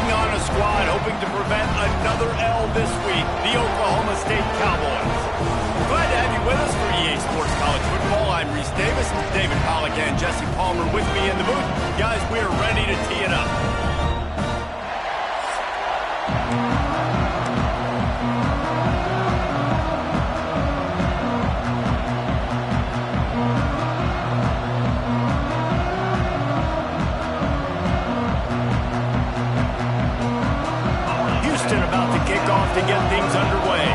taking on a squad hoping to prevent another L this week, the Oklahoma State Cowboys. Glad to have you with us for EA Sports College Football. I'm Reese Davis, David Pollack and Jesse Palmer with me in the booth. Guys, we're ready to tee it up. About to kick off to get things underway.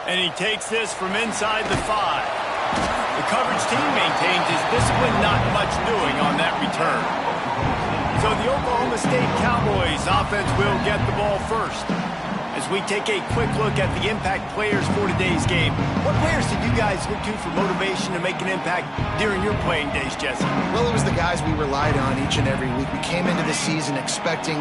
And he takes this from inside the 5. The coverage team maintains his discipline, not much doing on that return. So the Oklahoma State Cowboys offense will get the ball first. As we take a quick look at the impact players for today's game, what players did you guys look to for motivation to make an impact during your playing days, Jesse? Well, it was the guys we relied on each and every week. We came into the season expecting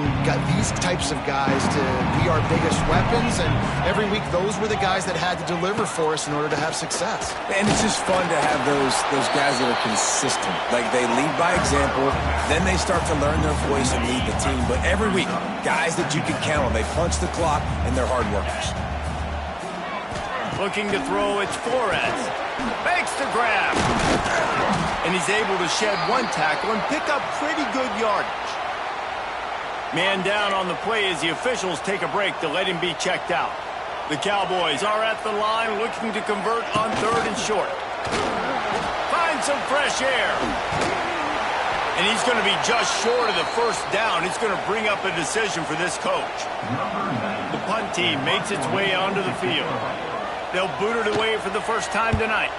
these types of guys to be our biggest weapons, and every week those were the guys that had to deliver for us in order to have success. And it's just fun to have those guys that are consistent. Like, they lead by example, then they start to learn their voice and lead the team. But every week, guys that you can count on, they punch the clock, and they're hard workers. Looking to throw, it's Flores. Makes the grab. And he's able to shed one tackle and pick up pretty good yardage. Man down on the play as the officials take a break to let him be checked out. The Cowboys are at the line looking to convert on 3rd and short. Find some fresh air. And he's going to be just short of the first down. It's going to bring up a decision for this coach. The punt team makes its way onto the field. They'll boot it away for the first time tonight.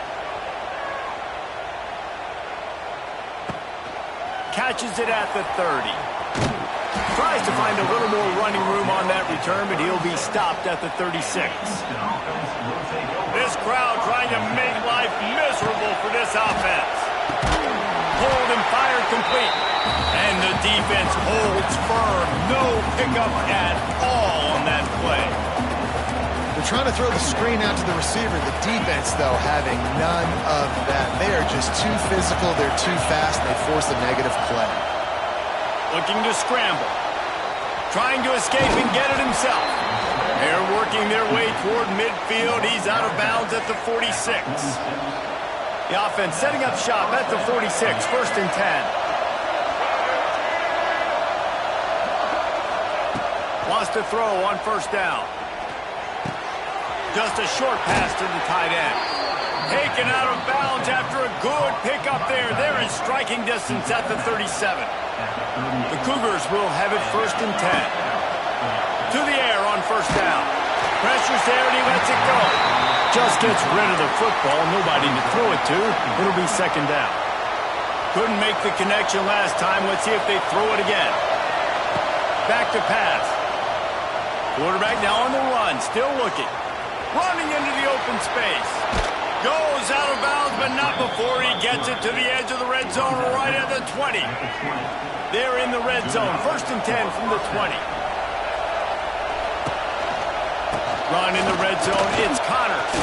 Catches it at the 30. Tries to find a little more running room on that return, but he'll be stopped at the 36. This crowd trying to make life miserable for this offense. Hold and fired complete. And the defense holds firm. No pickup at all on that play. They're trying to throw the screen out to the receiver. The defense, though, having none of that. They are just too physical. They're too fast. They force a negative play. Looking to scramble. Trying to escape and get it himself. They're working their way toward midfield. He's out of bounds at the 46. The offense setting up shop at the 46, 1st and 10. Wants to throw on 1st down. Just a short pass to the tight end. Taken out of bounds after a good pickup there. They're in striking distance at the 37. The Cougars will have it 1st and 10. To the air on 1st down. Pressure's there and he lets it go. Just gets rid of the football. Nobody to throw it to. It'll be 2nd down. Couldn't make the connection last time. Let's see if they throw it again. Back to pass. Quarterback now on the run. Still looking. Running into the open space. Goes out of bounds, but not before he gets it to the edge of the red zone right at the 20. They're in the red zone. 1st and 10 from the 20. Run in the red zone. It's Connors.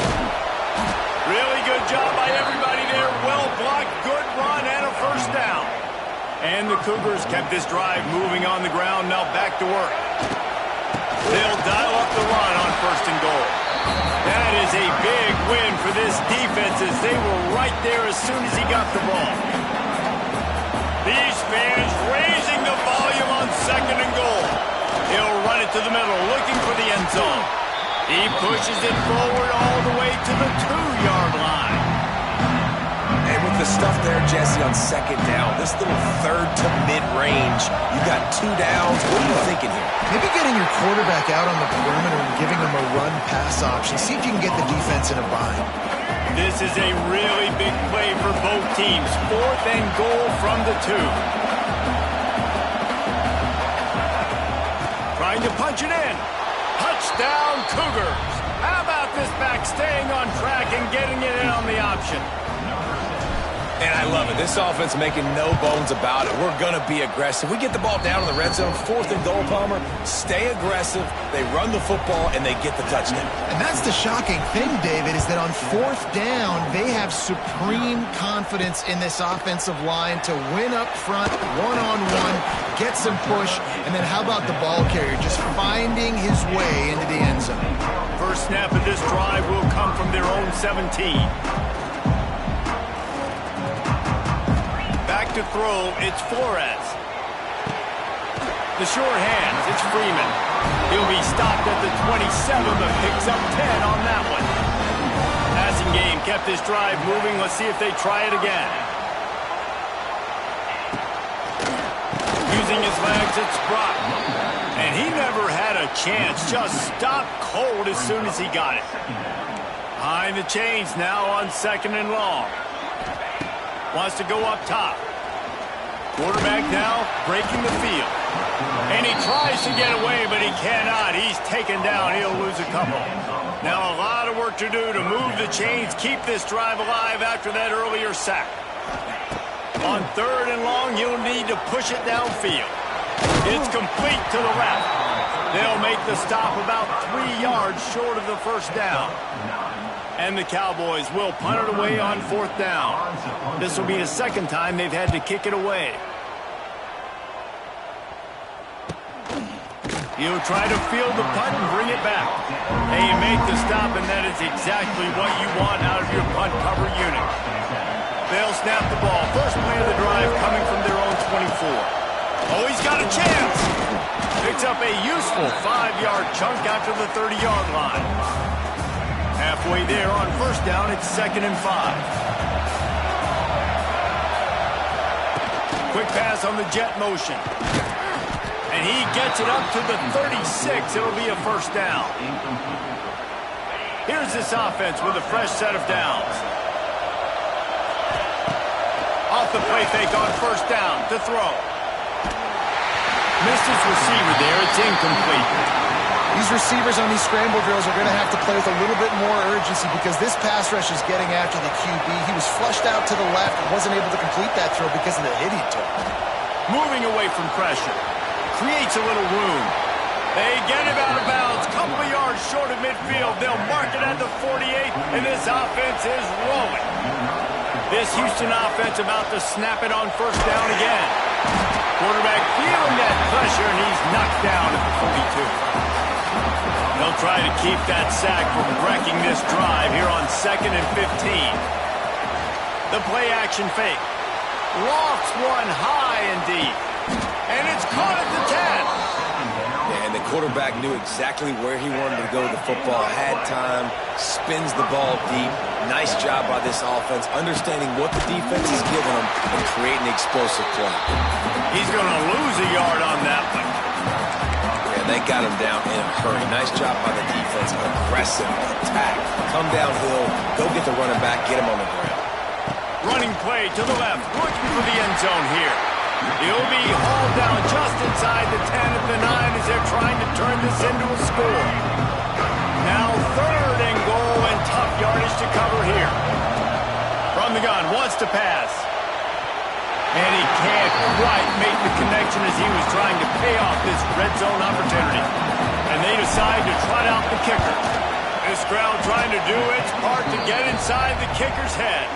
Really good job by everybody there. Well blocked. Good run and a 1st down. And the Cougars kept this drive moving on the ground. Now back to work. They'll dial up the run on 1st and goal. That is a big win for this defense as they were right there as soon as he got the ball. These fans raising the volume on 2nd and goal. He'll run it to the middle, looking for the end zone. He pushes it forward all the way to the 2-yard line. And with the stuff there, Jesse, on 2nd down, this little 3rd to mid-range, you got 2 downs. What are you thinking here? Maybe getting your quarterback out on the perimeter and giving him a run-pass option. See if you can get the defense in a bind. This is a really big play for both teams. 4th and goal from the 2. Trying to punch it in. Touchdown, Cougars. How about this back staying on track and getting it in on the option? And I love it. This offense making no bones about it. We're going to be aggressive. We get the ball down in the red zone, 4th and goal, Palmer. Stay aggressive. They run the football, and they get the touchdown. And that's the shocking thing, David, is that on 4th down, they have supreme confidence in this offensive line to win up front, one-on-one, get some push, and then how about the ball carrier just finding his way into the end zone? First snap of this drive will come from their own 17. Back to throw, it's Flores. The short hands, it's Freeman. He'll be stopped at the 27, but picks up 10 on that one. Passing game kept this drive moving. Let's see if they try it again. Using his legs, it's Brock. And he never had a chance. Just stopped cold as soon as he got it. Behind the chains now on 2nd and long. Wants to go up top. Quarterback now breaking the field. And he tries to get away, but he cannot. He's taken down. He'll lose a couple. Now a lot of work to do to move the chains, keep this drive alive after that earlier sack. On 3rd and long, you'll need to push it downfield. It's complete to the left. They'll make the stop about 3 yards short of the first down. And the Cowboys will punt it away on 4th down. This will be the 2nd time they've had to kick it away. He'll try to field the punt and bring it back. And you make the stop, and that is exactly what you want out of your punt cover unit. They'll snap the ball. First play of the drive coming from their own 24. Oh, he's got a chance. Picks up a useful 5-yard chunk after the 30-yard line. Halfway there on 1st down, it's 2nd and 5. Quick pass on the jet motion. And he gets it up to the 36. It'll be a 1st down. Here's this offense with a fresh set of downs. Off the play fake on 1st down to throw. Missed his receiver there. It's incomplete. These receivers on these scramble drills are going to have to play with a little bit more urgency because this pass rush is getting after the QB. He was flushed out to the left and wasn't able to complete that throw because of the hit he took. Moving away from pressure. Creates a little room. They get him out of bounds. Couple of yards short of midfield. They'll mark it at the 48, and this offense is rolling. This Houston offense about to snap it on 1st down again. Quarterback feeling that pressure, and he's knocked down at the 42. They'll try to keep that sack from wrecking this drive here on 2nd and 15. The play action fake. Lofts one high and deep. And it's caught at the 10. Yeah, and the quarterback knew exactly where he wanted to go with the football, had time, spins the ball deep. Nice job by this offense, understanding what the defense is giving them and creating the explosive play. He's going to lose a yard on that one. Yeah, they got him down in a hurry. Nice job by the defense. Aggressive attack. Come downhill, go get the running back, get him on the ground. Running play to the left, looking for the end zone here. He'll be hauled down just inside the 10 at the 9 as they're trying to turn this into a score. Now 3rd and goal and tough yardage to cover here. From the gun, wants to pass. And he can't quite make the connection as he was trying to pay off this red zone opportunity. And they decide to trot out the kicker. This crowd trying to do its part to get inside the kicker's head.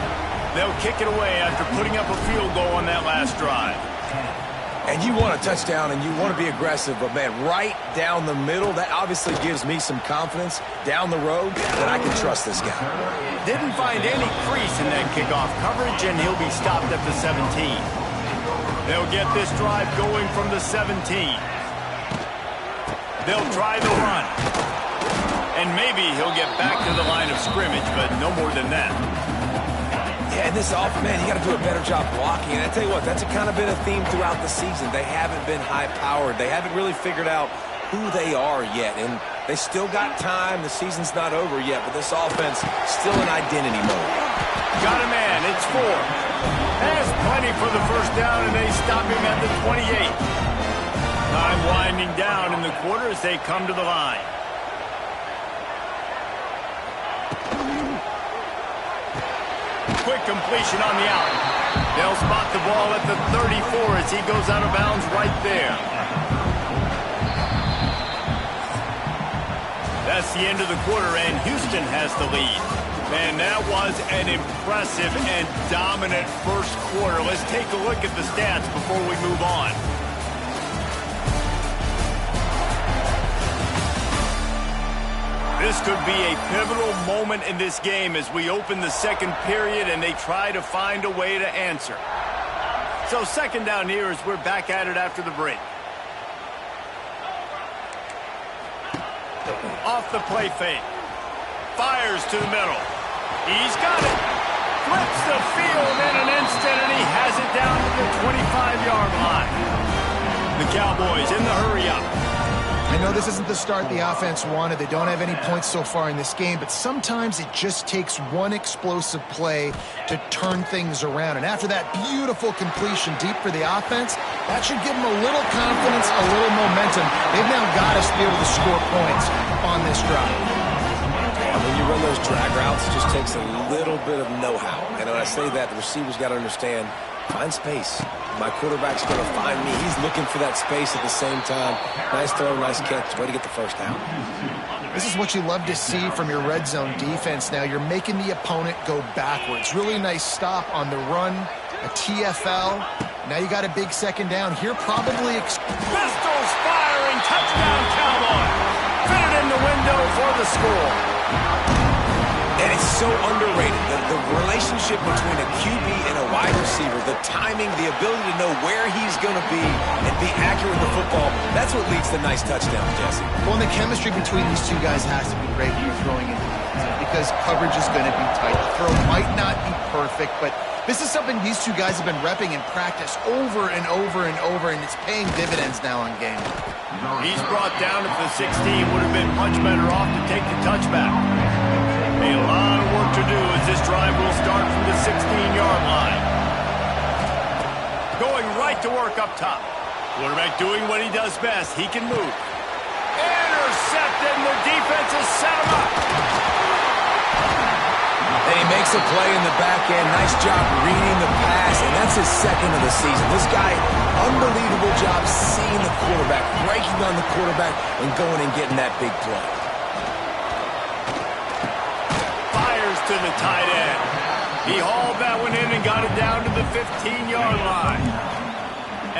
They'll kick it away after putting up a field goal on that last drive. And you want a touchdown and you want to be aggressive, but man, right down the middle, that obviously gives me some confidence down the road that I can trust this guy. Didn't find any crease in that kickoff coverage, and he'll be stopped at the 17. They'll get this drive going from the 17. They'll try the run. And maybe he'll get back to the line of scrimmage, but no more than that. Yeah, and this offense, man, you got to do a better job blocking. And I tell you what, that's kind of been a theme throughout the season. They haven't been high-powered. They haven't really figured out who they are yet. And they still got time. The season's not over yet, but this offense still in identity mode. Got a man. It's 4. Has plenty for the first down, and they stop him at the 28. Time winding down in the quarter as they come to the line. quick completion on the out. They'll spot the ball at the 34 as he goes out of bounds right there. That's the end of the quarter, and Houston has the lead. Man, that was an impressive and dominant first quarter. Let's take a look at the stats before we move on. This could be a pivotal moment in this game as we open the second period and they try to find a way to answer. So second down here as we're back at it after the break. Off the play fake. Fires to the middle. He's got it. Flips the field in an instant, and he has it down to the 25-yard line. The Cowboys in the hurry-up. I know this isn't the start the offense wanted. They don't have any points so far in this game, but sometimes it just takes one explosive play to turn things around. And after that beautiful completion deep for the offense, that should give them a little confidence, a little momentum. They've now got us to be able to score points on this drive. When you run those drag routes, it just takes a little bit of know-how. And when I say that, the receivers got to understand, find space. My quarterback's going to find me. He's looking for that space at the same time. Nice throw, nice catch. Way to get the first down. This is what you love to see from your red zone defense now. You're making the opponent go backwards. Really nice stop on the run, a TFL. Now you got a big second down here. Probably Pistols firing. Touchdown, Cowboy. Fit it in the window for the score. And it's so underrated. The relationship between a QB and a wide receiver, the timing, the ability to know where he's going to be and be accurate with the football, that's what leads to nice touchdowns, Jesse. Well, and the chemistry between these two guys has to be great when you're throwing it because coverage is going to be tight. The throw might not be perfect, but this is something these two guys have been repping in practice over and over and over, and it's paying dividends now in game. He's brought down at the 16. Would have been much better off to take the touchback. A lot of work to do as this drive will start from the 16-yard line. Going right to work up top. Quarterback doing what he does best. He can move. Intercepted, and the defense has set him up. And he makes a play in the back end. Nice job reading the pass, and that's his second of the season. This guy, unbelievable job seeing the quarterback, breaking on the quarterback, and going and getting that big play. To the tight end. He hauled that one in and got it down to the 15-yard line.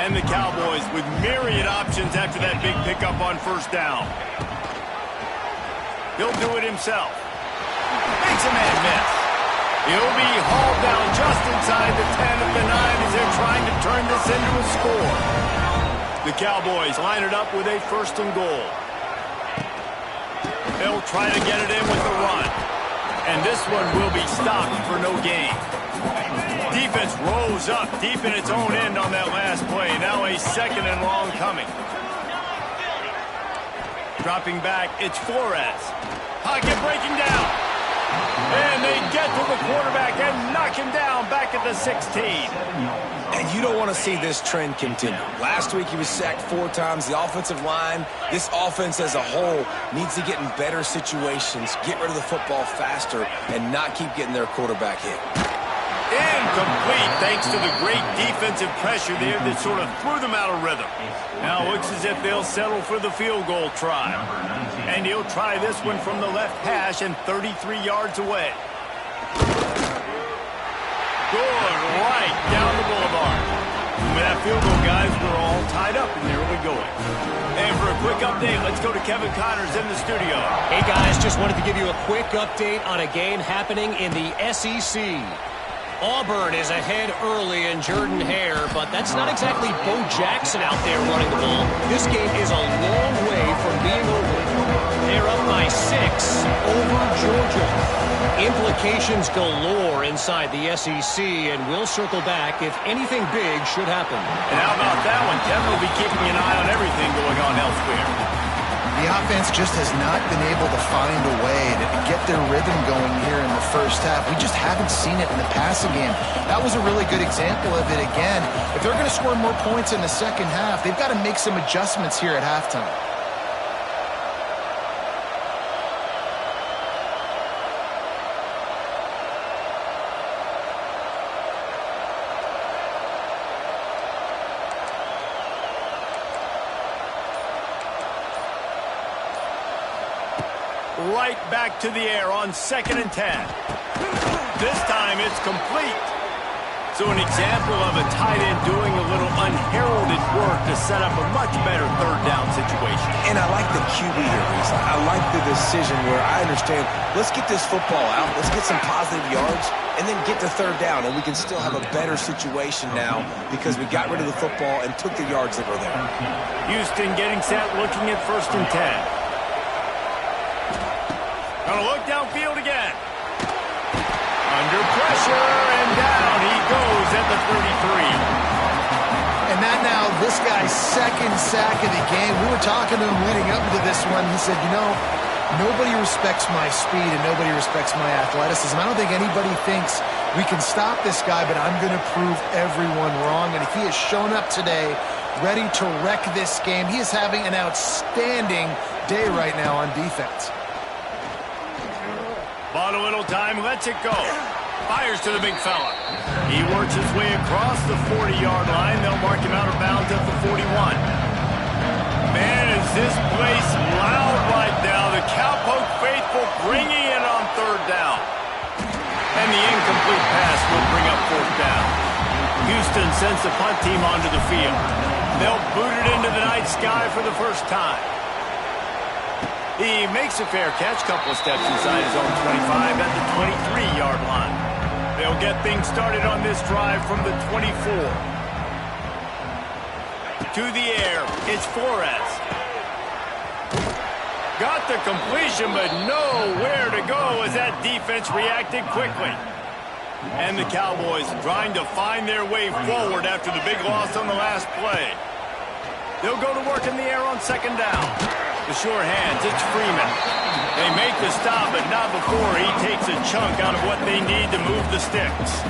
And the Cowboys with myriad options after that big pickup on first down. He'll do it himself. Makes a man miss. He'll be hauled down just inside the 10 at the 9 as they're trying to turn this into a score. The Cowboys line it up with a first and goal. They'll try to get it in with the run. And this one will be stopped for no gain. Defense rose up deep in its own end on that last play. Now a second and long coming. Dropping back, it's Flores. Pocket breaking down. And they get to the quarterback and knock him down back at the 16. And you don't want to see this trend continue. Last week he was sacked 4 times. The offensive line, this offense as a whole, needs to get in better situations, get rid of the football faster, and not keep getting their quarterback hit. Incomplete thanks to the great defensive pressure there that sort of threw them out of rhythm. Now it looks as if they'll settle for the field goal try. And he'll try this one from the left hash and 33 yards away. Good, right down the boulevard. With that field goal, guys, we're all tied up in the early going. And for a quick update, let's go to Kevin Connors in the studio. Hey, guys, just wanted to give you a quick update on a game happening in the SEC. Auburn is ahead early in Jordan-Hare, but that's not exactly Bo Jackson out there running the ball. This game is a long way from being over. They're up by 6 over Georgia. Implications galore inside the SEC, and we'll circle back if anything big should happen. And how about that one? Kevin will be keeping an eye on everything going on elsewhere. The offense just has not been able to find a way to get their rhythm going here in the first half. We just haven't seen it in the passing game. That was a really good example of it again. If they're going to score more points in the second half, they've got to make some adjustments here at halftime. right back to the air on 2nd and 10. This time it's complete. So an example of a tight end doing a little unheralded work to set up a much better 3rd down situation. And I like the QB here, Reese. I like the decision where I understand, let's get this football out, let's get some positive yards, and then get to 3rd down, and we can still have a better situation now because we got rid of the football and took the yards that were there. Houston getting set, looking at 1st and 10. Gonna look downfield again. Under pressure, and down he goes at the 33. And that now, this guy's 2nd sack of the game. We were talking to him leading up to this one. He said, you know, nobody respects my speed and nobody respects my athleticism. I don't think anybody thinks we can stop this guy, but I'm going to prove everyone wrong. And he has shown up today ready to wreck this game. He is having an outstanding day right now on defense. Bought a little time, lets it go. Fires to the big fella. He works his way across the 40-yard line. They'll mark him out of bounds at the 41. Man, is this place loud right now. The Cowpoke faithful bringing it on 3rd down. And the incomplete pass will bring up 4th down. Houston sends the punt team onto the field. They'll boot it into the night sky for the first time. He makes a fair catch, couple of steps inside his own 25 at the 23-yard line. They'll get things started on this drive from the 24. To the air, it's Flores. Got the completion, but nowhere to go as that defense reacted quickly. And the Cowboys trying to find their way forward after the big loss on the last play. They'll go to work in the air on 2nd down. The sure hands, it's Freeman. They make the stop, but not before he takes a chunk out of what they need to move the sticks.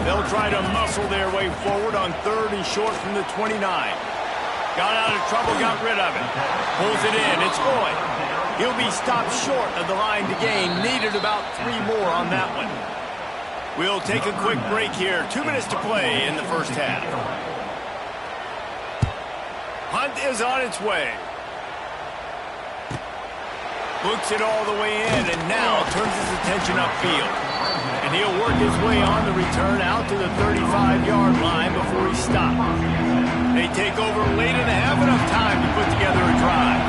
They'll try to muscle their way forward on 3rd and short from the 29. Got out of trouble, got rid of it. Pulls it in, it's Boyd. He'll be stopped short of the line to gain. Needed about 3 more on that one. We'll take a quick break here. 2 minutes to play in the first half. Hunt is on its way. Books it all the way in, and now turns his attention upfield. And he'll work his way on the return out to the 35-yard line before he stops. They take over late in the half, enough time to put together a drive.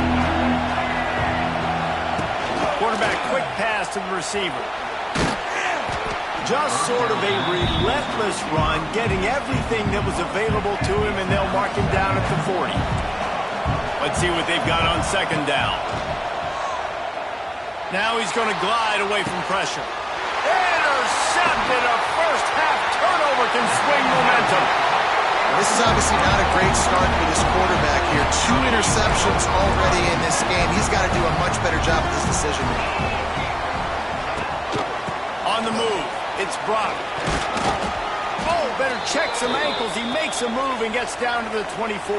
Quarterback quick pass to the receiver. Just sort of a relentless run, getting everything that was available to him, and they'll mark him down at the 40. Let's see what they've got on 2nd down. Now he's going to glide away from pressure. Intercepted. A first-half turnover can swing momentum. This is obviously not a great start for this quarterback here. 2 interceptions already in this game. He's got to do a much better job with this decision. On the move, it's Brock. Oh, better check some ankles. He makes a move and gets down to the 24.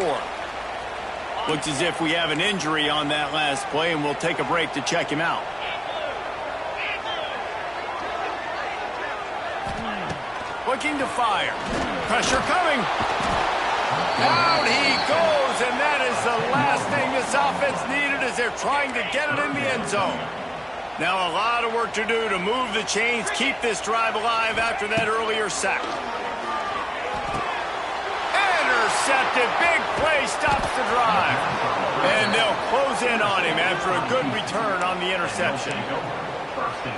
Looks as if we have an injury on that last play, and we'll take a break to check him out. Looking to fire. Pressure coming. Out he goes, and that is the last thing this offense needed as they're trying to get it in the end zone. Now a lot of work to do to move the chains, keep this drive alive after that earlier sack. Intercepted. Big play stops the drive. And they'll close in on him after a good return on the interception.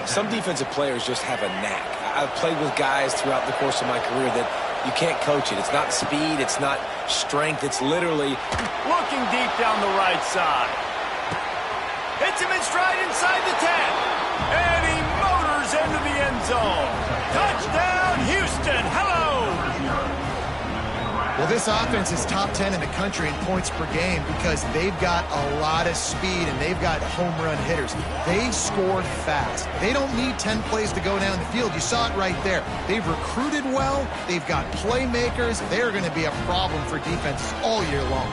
Some defensive players just have a knack. I've played with guys throughout the course of my career that you can't coach it. It's not speed, it's not strength, it's literally looking deep down the right side. Hits him in stride inside the 10. And he motors into the end zone. Touchdown, Houston. Hello. Well, this offense is top 10 in the country in points per game because they've got a lot of speed and they've got home run hitters. They score fast. They don't need 10 plays to go down the field. You saw it right there. They've recruited well. They've got playmakers. They're going to be a problem for defenses all year long.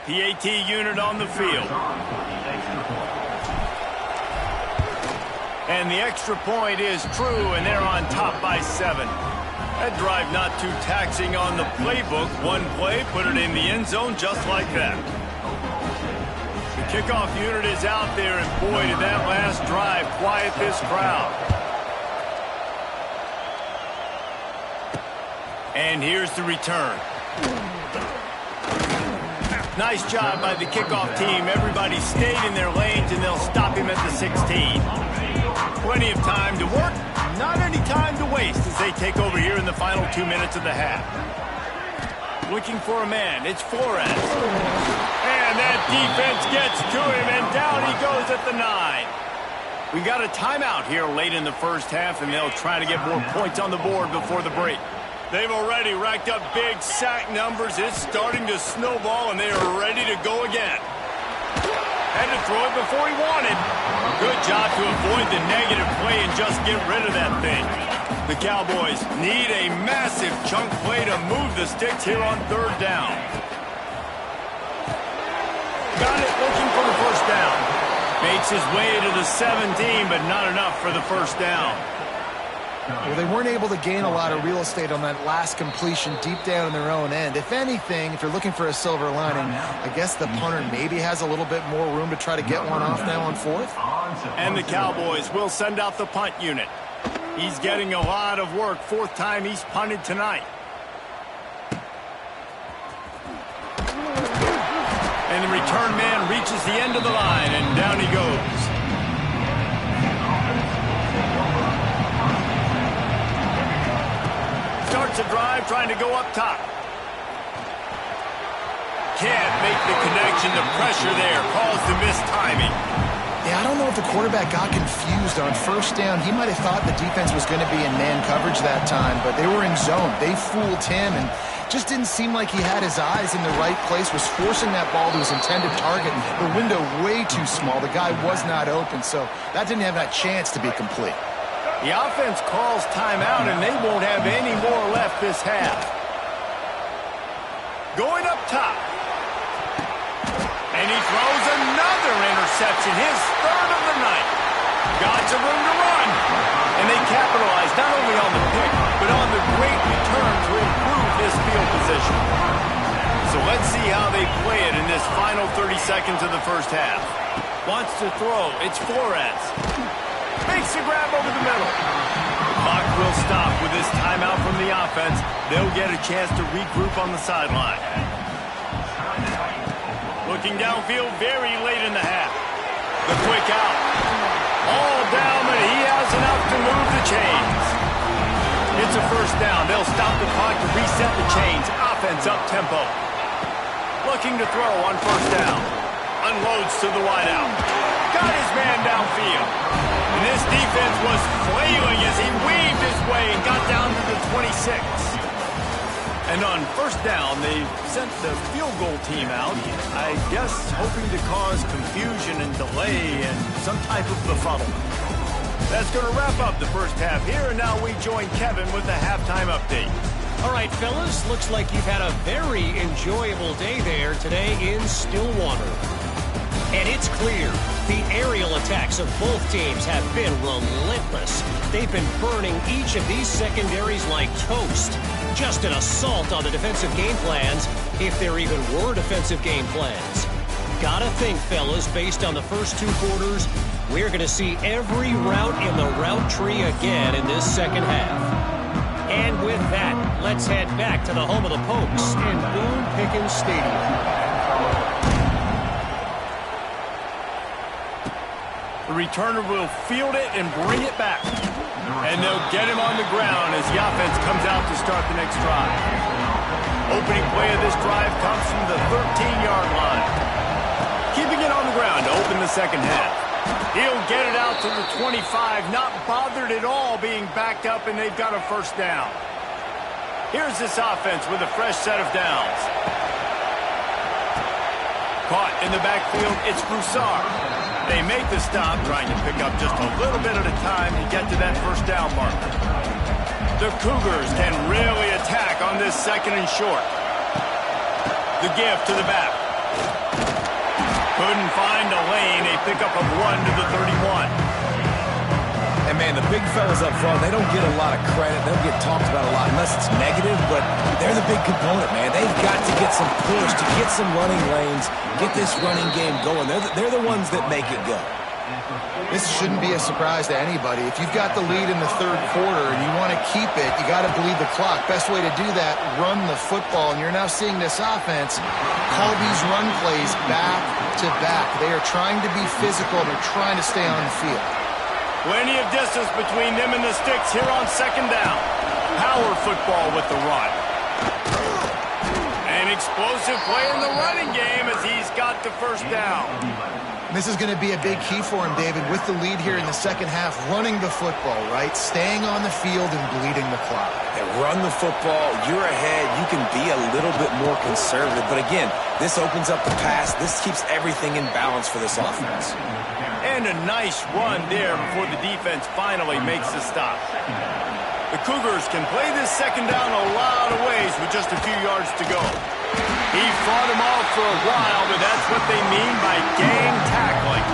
PAT unit on the field. And the extra point is true, and they're on top by 7. That drive not too taxing on the playbook. One play, put it in the end zone just like that. The kickoff unit is out there, and boy, did that last drive quiet this crowd. And here's the return. Nice job by the kickoff team. Everybody stayed in their lanes, and they'll stop him at the 16. Plenty of time to work, not any time to waste as they take over here in the final 2 minutes of the half. Looking for a man, it's Flores. And that defense gets to him, and down he goes at the 9. We got a timeout here late in the first half, and they'll try to get more points on the board before the break. They've already racked up big sack numbers. It's starting to snowball, and they are ready to go again. Had to throw it before he wanted. Good job to avoid the negative play and just get rid of that thing. The Cowboys need a massive chunk play to move the sticks here on third down. Got it, looking for the first down. Makes his way to the 17, but not enough for the first down. Well, they weren't able to gain a lot of real estate on that last completion deep down in their own end. If anything, if you're looking for a silver lining, I guess the punter maybe has a little bit more room to try to get one off now on fourth. And the Cowboys will send out the punt unit. He's getting a lot of work. Fourth time he's punted tonight. And the return man reaches the end of the line, and down he goes. Starts a drive trying to go up top. Can't make the connection. The pressure there caused the missed timing. Yeah, I don't know if the quarterback got confused on first down. He might have thought the defense was going to be in man coverage that time, but they were in zone. They fooled him and just didn't seem like he had his eyes in the right place, was forcing that ball to his intended target. The window way too small. The guy was not open, so that didn't have that chance to be complete. The offense calls timeout, and they won't have any more left this half. Going up top. And he throws another interception, his third of the night. Got some room to run. And they capitalize not only on the pick, but on the great return to improve this field position. So let's see how they play it in this final 30 seconds of the first half. Wants to throw. It's Flores. Makes a grab over the middle. Clock will stop with this timeout from the offense. They'll get a chance to regroup on the sideline. Looking downfield very late in the half. The quick out. All down, but he has enough to move the chains. It's a first down. They'll stop the clock to reset the chains. Offense up tempo. Looking to throw on first down. Unloads to the wideout. Got his man downfield. And this defense was flailing as he weaved his way and got down to the 26. And on first down, they sent the field goal team out, I guess hoping to cause confusion and delay and some type of befuddlement. That's going to wrap up the first half here, and now we join Kevin with the halftime update. All right, fellas, looks like you've had a very enjoyable day there today in Stillwater. And it's clear the aerial attacks of both teams have been relentless. They've been burning each of these secondaries like toast. Just an assault on the defensive game plans, if there even were defensive game plans. Gotta think, fellas, based on the first two quarters, we're going to see every route in the route tree again in this second half. And with that, let's head back to the home of the Pokes in Boone Pickens Stadium. The returner will field it and bring it back. And they'll get him on the ground as the offense comes out to start the next drive. Opening play of this drive comes from the 13-yard line. Keeping it on the ground to open the second half. He'll get it out to the 25, not bothered at all being backed up, and they've got a first down. Here's this offense with a fresh set of downs. Caught in the backfield, it's Broussard. They make the stop, trying to pick up just a little bit at a time to get to that first down marker. The Cougars can really attack on this second and short. The give to the back. Couldn't find a lane. A pickup of 1 to the 31. And And, man, the big fellas up front, they don't get a lot of credit. They don't get talked about a lot unless it's negative, but they're the big component, man. They've got to get some push, to get some running lanes, get this running game going. They're the ones that make it go. This shouldn't be a surprise to anybody. If you've got the lead in the third quarter and you want to keep it, you got to bleed the clock. Best way to do that, run the football. And you're now seeing this offense call these run plays back to back. They are trying to be physical. They're trying to stay on the field. Plenty of distance between them and the sticks here on second down. Power football with the run. An explosive play in the running game as he's got the first down. This is going to be a big key for him, David, with the lead here in the second half, running the football, right? Staying on the field and bleeding the clock. Yeah, run the football. You're ahead. You can be a little bit more conservative. But again, this opens up the pass. This keeps everything in balance for this offense. And a nice run there before the defense finally makes the stop. The Cougars can play this second down a lot of ways with just a few yards to go. He fought him off for a while, but that's what they mean by gang tackling.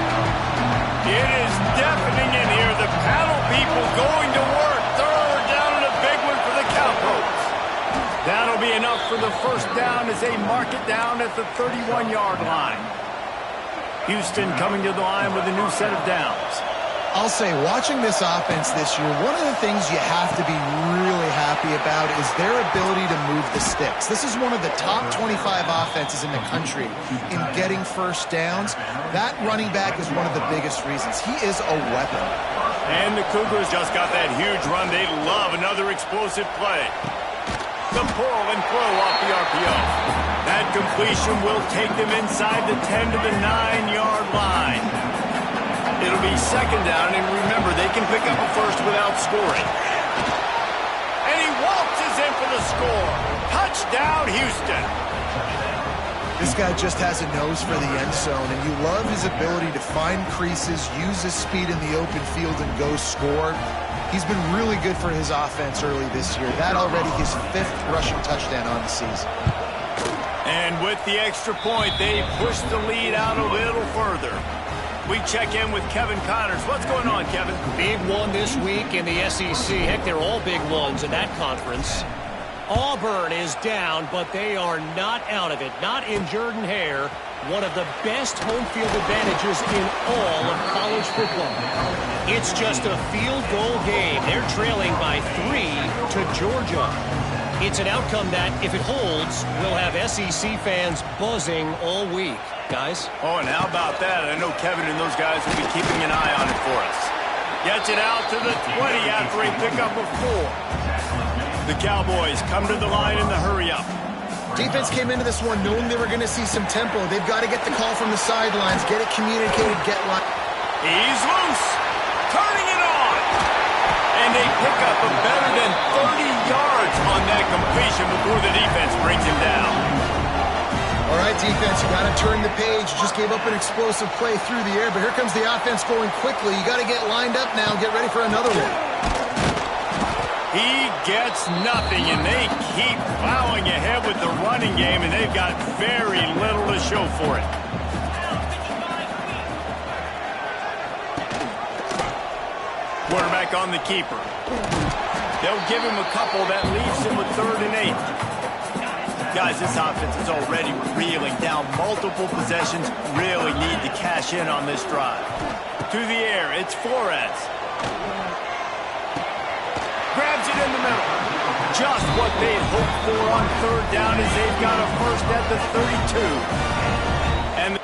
It is deafening in here. The paddle people going to work. Third down and a big one for the Cowpokes. That'll be enough for the first down as they mark it down at the 31-yard line. Houston coming to the line with a new set of downs. I'll say, watching this offense this year, one of the things you have to be really happy about is their ability to move the sticks. This is one of the top 25 offenses in the country in getting first downs. That running back is one of the biggest reasons. He is a weapon. And the Cougars just got that huge run. They love another explosive play. The pull and throw off the RPO. That completion will take them inside the 10 to the 9-yard line. It'll be second down, and remember, they can pick up a first without scoring. And he waltzes in for the score. Touchdown, Houston. This guy just has a nose for the end zone, and you love his ability to find creases, use his speed in the open field, and go score. He's been really good for his offense early this year. That already his 5th rushing touchdown on the season. And with the extra point, they push the lead out a little further. We check in with Kevin Connors. What's going on, Kevin? Big one this week in the SEC. Heck, they're all big ones in that conference. Auburn is down, but they are not out of it. Not in Jordan-Hare. One of the best home field advantages in all of college football. It's just a field goal game. They're trailing by 3 to Georgia. It's an outcome that, if it holds, will have SEC fans buzzing all week. Guys? Oh, and how about that? I know Kevin and those guys will be keeping an eye on it for us. Gets it out to the 20 after a pickup of 4. The Cowboys come to the line in the hurry-up. Defense came into this one knowing they were going to see some tempo. They've got to get the call from the sidelines, get it communicated, get line. He's loose. Turning it on. And they pick up a better than 30 yards on that completion before the defense brings him down. All right, defense, you got to turn the page. You just gave up an explosive play through the air, but here comes the offense going quickly. You got to get lined up now, get ready for another one. He gets nothing, and they keep plowing ahead with the running game, and they've got very little to show for it. Quarterback on the keeper. They'll give him a couple. That leaves him with 3rd and 8. Guys, this offense is already reeling down multiple possessions. Really need to cash in on this drive. To the air, it's Flores. Grabs it in the middle. Just what they'd hoped for on 3rd down as they've got a first at the 32. And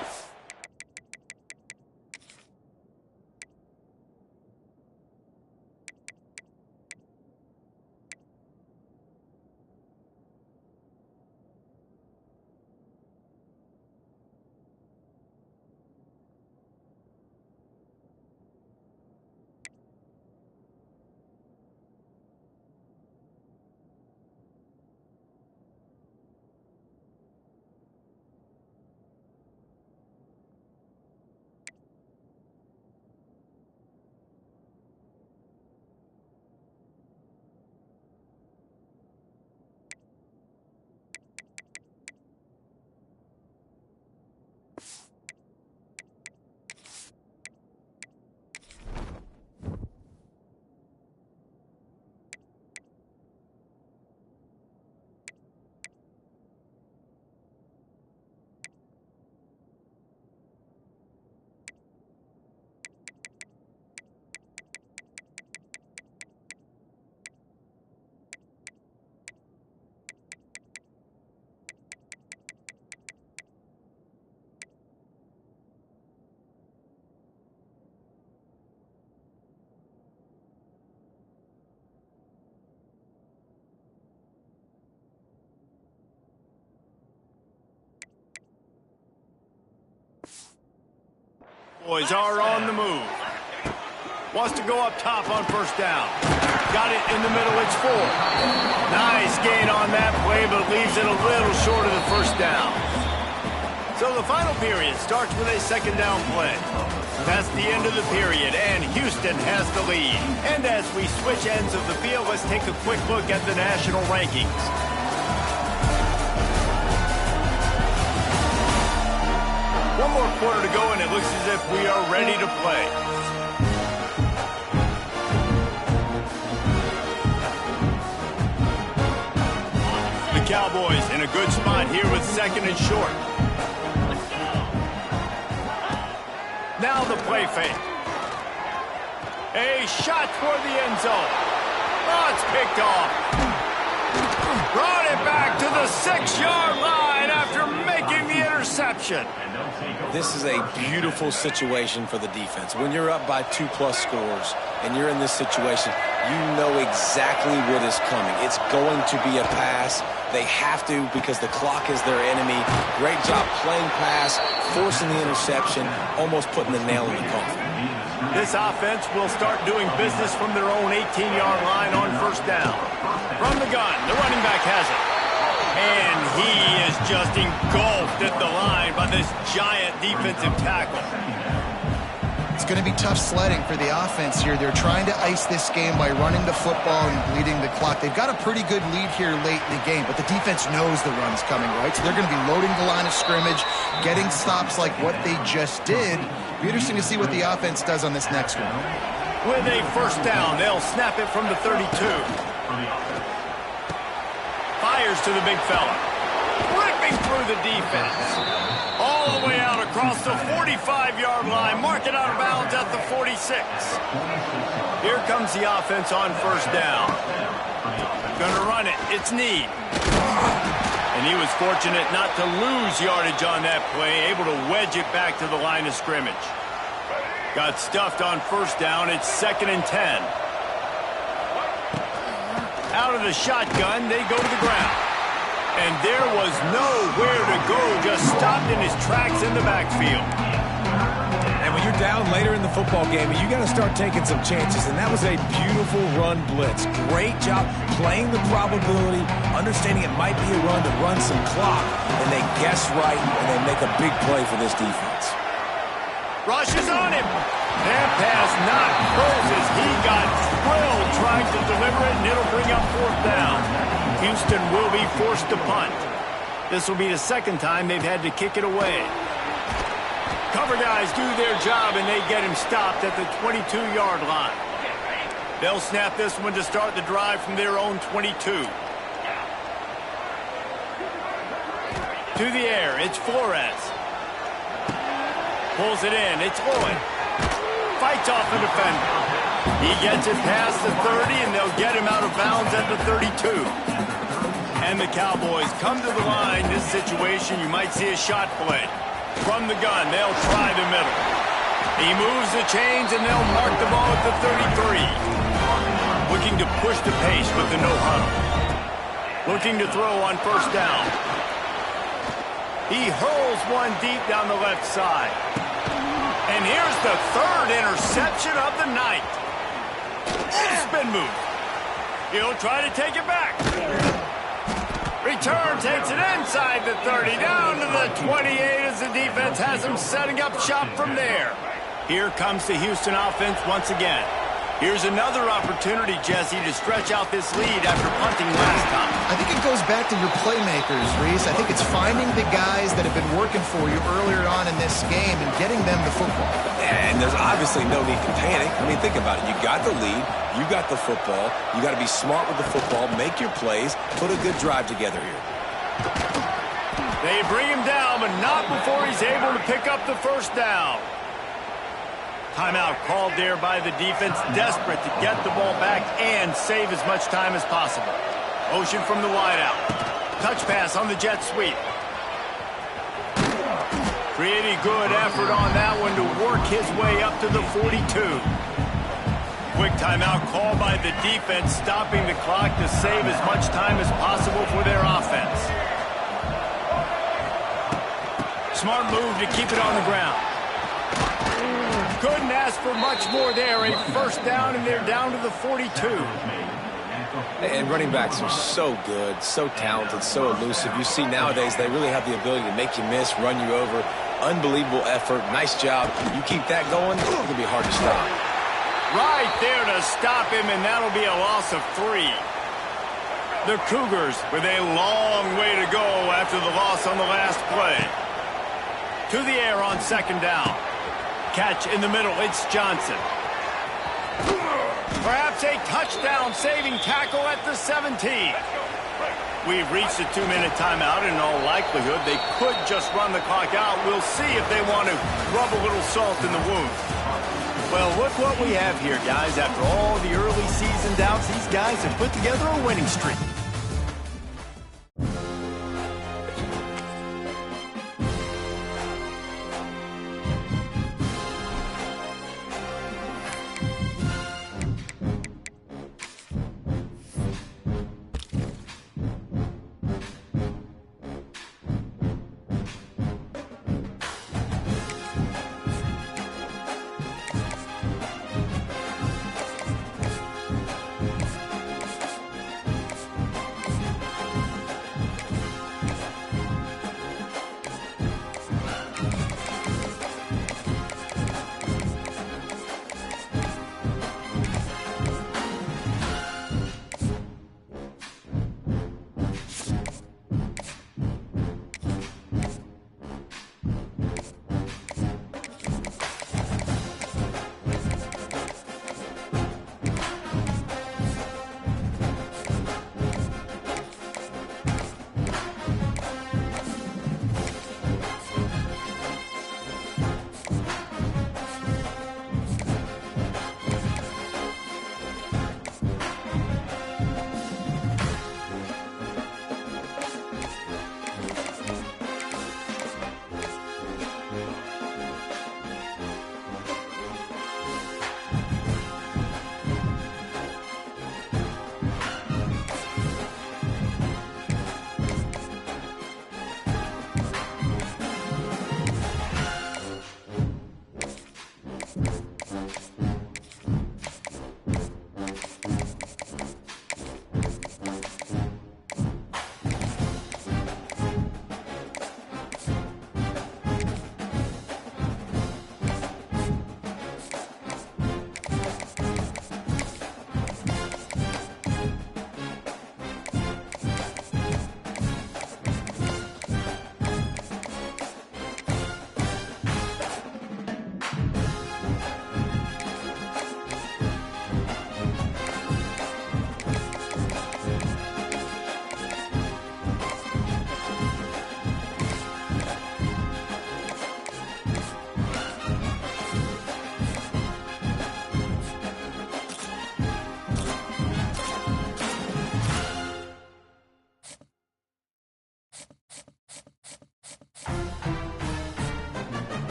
Boys are on the move. Wants to go up top on first down. Got it in the middle, it's 4. Nice gain on that play, but leaves it a little short of the first down. So the final period starts with a second down play. That's the end of the period, and Houston has the lead. And as we switch ends of the field, let's take a quick look at the national rankings. One more quarter to go, and it looks as if we are ready to play. The Cowboys in a good spot here with second and short. Now the play fake. A shot toward the end zone. Oh, it's picked off. Brought it back to the 6-yard line after making the interception. This is a beautiful situation for the defense. When you're up by 2+ scores and you're in this situation, you know exactly what is coming. It's going to be a pass. They have to because the clock is their enemy. Great job playing pass, forcing the interception, almost putting the nail in the coffin. This offense will start doing business from their own 18-yard line on first down. From the gun, the running back has it. And he is just engulfed at the line by this giant defensive tackle. It's going to be tough sledding for the offense here. They're trying to ice this game by running the football and bleeding the clock. They've got a pretty good lead here late in the game, but the defense knows the run's coming, right? So they're going to be loading the line of scrimmage, getting stops like what they just did. Be interesting to see what the offense does on this next one. With a first down, they'll snap it from the 32. Fires to the big fella. Ripping through the defense. All the way out across the 45-yard line. Mark it out of bounds at the 46. Here comes the offense on first down. Gonna run it. It's Need. And he was fortunate not to lose yardage on that play. Able to wedge it back to the line of scrimmage. Got stuffed on first down. It's 2nd and 10. Out of the shotgun, they go to the ground. And there was nowhere to go, just stopped in his tracks in the backfield. And when you're down later in the football game, you got to start taking some chances. And that was a beautiful run blitz. Great job playing the probability, understanding it might be a run to run some clock. And they guess right, and they make a big play for this defense. Rush is on him. That pass not closes. He got drilled trying to deliver it, and it'll bring up fourth down. Houston will be forced to punt. This will be the second time they've had to kick it away. Cover guys do their job, and they get him stopped at the 22-yard line. They'll snap this one to start the drive from their own 22. To the air, it's Flores. Pulls it in, it's Lloyd. Fights off the defender. He gets it past the 30, and they'll get him out of bounds at the 32. And the Cowboys come to the line. This situation, you might see a shot play. From the gun, they'll try the middle. He moves the chains, and they'll mark the ball at the 33. Looking to push the pace with the no huddle. Looking to throw on first down. He hurls one deep down the left side. And here's the third interception of the night. Spin move. He'll try to take it back. Return takes it inside the 30, down to the 28 as the defense has him setting up shop from there. Here comes the Houston offense once again. Here's another opportunity, Jesse, to stretch out this lead after punting last time. I think it goes back to your playmakers, Reese. I think it's finding the guys that have been working for you earlier on in this game and getting them the football. And there's obviously no need to panic. I mean, think about it. You got the lead. You got the football. You got to be smart with the football. Make your plays. Put a good drive together here. They bring him down, but not before he's able to pick up the first down. Timeout called there by the defense, desperate to get the ball back and save as much time as possible. Motion from the wideout. Touch pass on the jet sweep. Pretty good effort on that one to work his way up to the 42. Quick timeout called by the defense, stopping the clock to save as much time as possible for their offense. Smart move to keep it on the ground. Couldn't ask for much more there. A first down, and they're down to the 42. And running backs are so good, so talented, so elusive. You see nowadays they really have the ability to make you miss, run you over. Unbelievable effort. Nice job. You keep that going, it's going to be hard to stop. Right there to stop him, and that'll be a loss of 3. The Cougars with a long way to go after the loss on the last play. To the air on second down. Catch in the middle. It's Johnson. Perhaps a touchdown-saving tackle at the 17. We've reached a 2-minute timeout, and in all likelihood, they could just run the clock out. We'll see if they want to rub a little salt in the wound. Well, look what we have here, guys. After all the early season doubts, these guys have put together a winning streak.